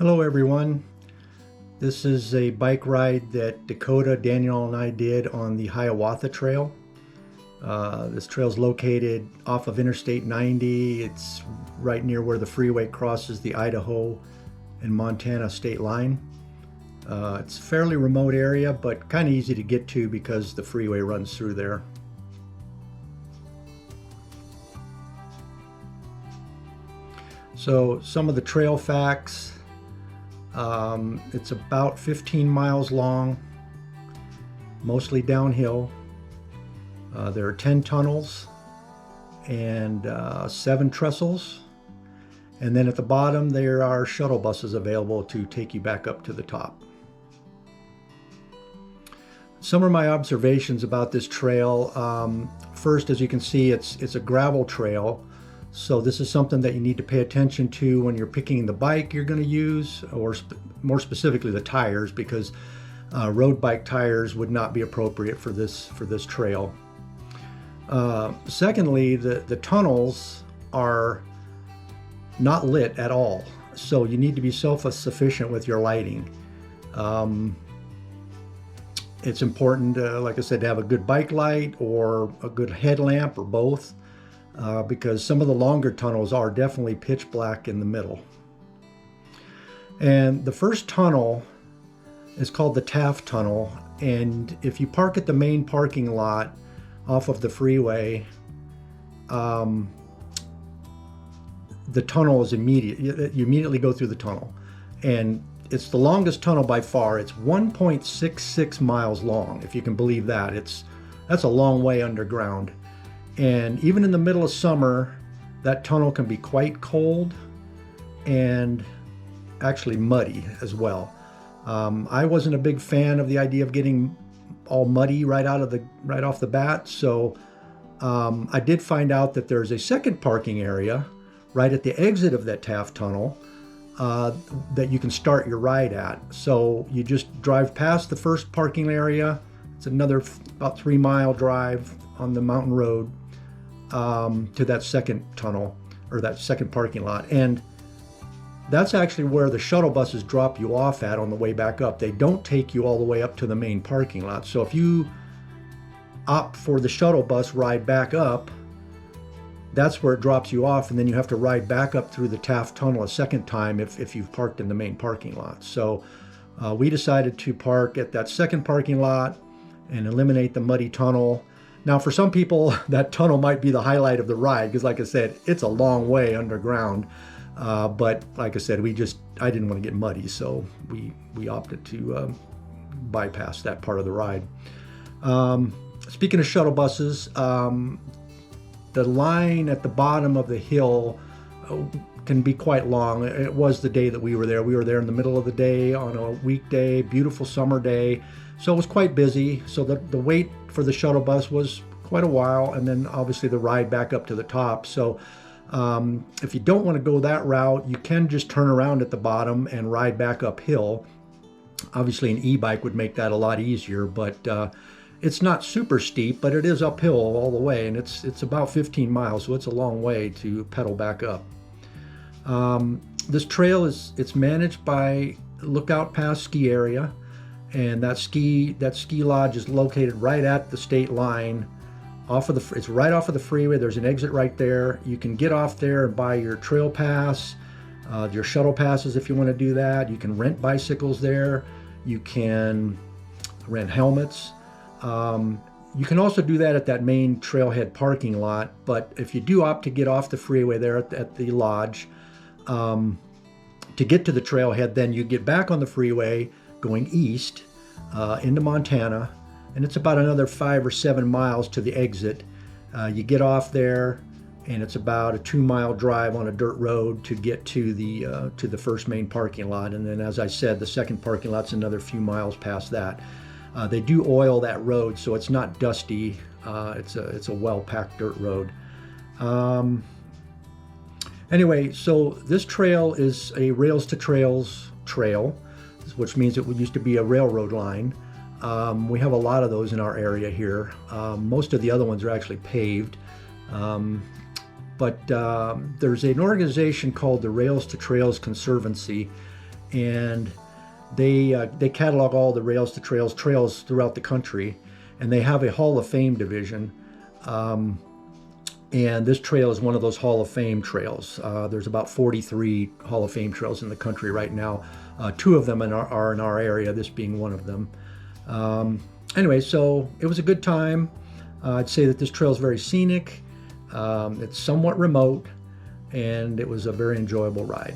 Hello everyone. This is a bike ride that Dakota, Daniel, and I did on the Hiawatha Trail. This trail is located off of Interstate 90. It's right near where the freeway crosses the Idaho and Montana state line. It's a fairly remote area, but kind of easy to get to because the freeway runs through there. So some of the trail facts. It's about 15 miles long, mostly downhill. There are 10 tunnels and 7 trestles. And then at the bottom there are shuttle buses available to take you back up to the top. Some of my observations about this trail. First, as you can see, it's a gravel trail. So this is something that you need to pay attention to when you're picking the bike you're going to use, or more specifically the tires, because road bike tires would not be appropriate for this trail. Secondly, the tunnels are not lit at all, so you need to be self-sufficient with your lighting. It's important, like I said, to have a good bike light or a good headlamp or both. Because some of the longer tunnels are definitely pitch black in the middle. And the first tunnel is called the Taft Tunnel, and if you park at the main parking lot off of the freeway, the tunnel is immediate. You immediately go through the tunnel, and it's the longest tunnel by far. It's 1.66 miles long, if you can believe that. That's a long way underground. And even in the middle of summer, that tunnel can be quite cold and actually muddy as well. I wasn't a big fan of the idea of getting all muddy right off the bat. So I did find out that there's a second parking area right at the exit of that Taft Tunnel that you can start your ride at. So you just drive past the first parking area. It's another about 3-mile drive on the mountain road to that second tunnel, or that second parking lot. And that's actually where the shuttle buses drop you off at on the way back up. They don't take you all the way up to the main parking lot. So if you opt for the shuttle bus ride back up, that's where it drops you off, and then you have to ride back up through the Taft Tunnel a second time if you've parked in the main parking lot. So we decided to park at that second parking lot and eliminate the muddy tunnel. Now, for some people, that tunnel might be the highlight of the ride because, like I said, it's a long way underground. But like I said, I didn't want to get muddy, so we opted to bypass that part of the ride. Speaking of shuttle buses, the line at the bottom of the hill can be quite long. It was the day that we were there. We were there in the middle of the day on a weekday, beautiful summer day. So it was quite busy. So the wait for the shuttle bus was quite a while, and then obviously the ride back up to the top. So if you don't want to go that route, you can just turn around at the bottom and ride back uphill. Obviously an e-bike would make that a lot easier, but it's not super steep, but it is uphill all the way, and it's about 15 miles, so it's a long way to pedal back up. This trail it's managed by Lookout Pass Ski Area. And that ski lodge is located right at the state line. It's right off of the freeway. There's an exit right there. You can get off there and buy your trail pass, your shuttle passes if you want to do that. You can rent bicycles there. You can rent helmets. You can also do that at that main trailhead parking lot. But if you do opt to get off the freeway there at the lodge, to get to the trailhead, then you get back on the freeway going east into Montana, and it's about another 5 or 7 miles to the exit. You get off there, and it's about a 2-mile drive on a dirt road to get to the first main parking lot. And then, as I said, the second parking lot's another few miles past that. They do oil that road, so it's not dusty. It's a well-packed dirt road. Anyway, so this trail is a rails to trails trail, which means it used to be a railroad line. We have a lot of those in our area here. Most of the other ones are actually paved. But there's an organization called the Rails to Trails Conservancy, and they catalog all the rails to trails throughout the country, and they have a Hall of Fame division. And this trail is one of those Hall of Fame trails. There's about 43 Hall of Fame trails in the country right now. Two of them are in our area, this being one of them. Anyway, so it was a good time. I'd say that this trail is very scenic. It's somewhat remote, and it was a very enjoyable ride.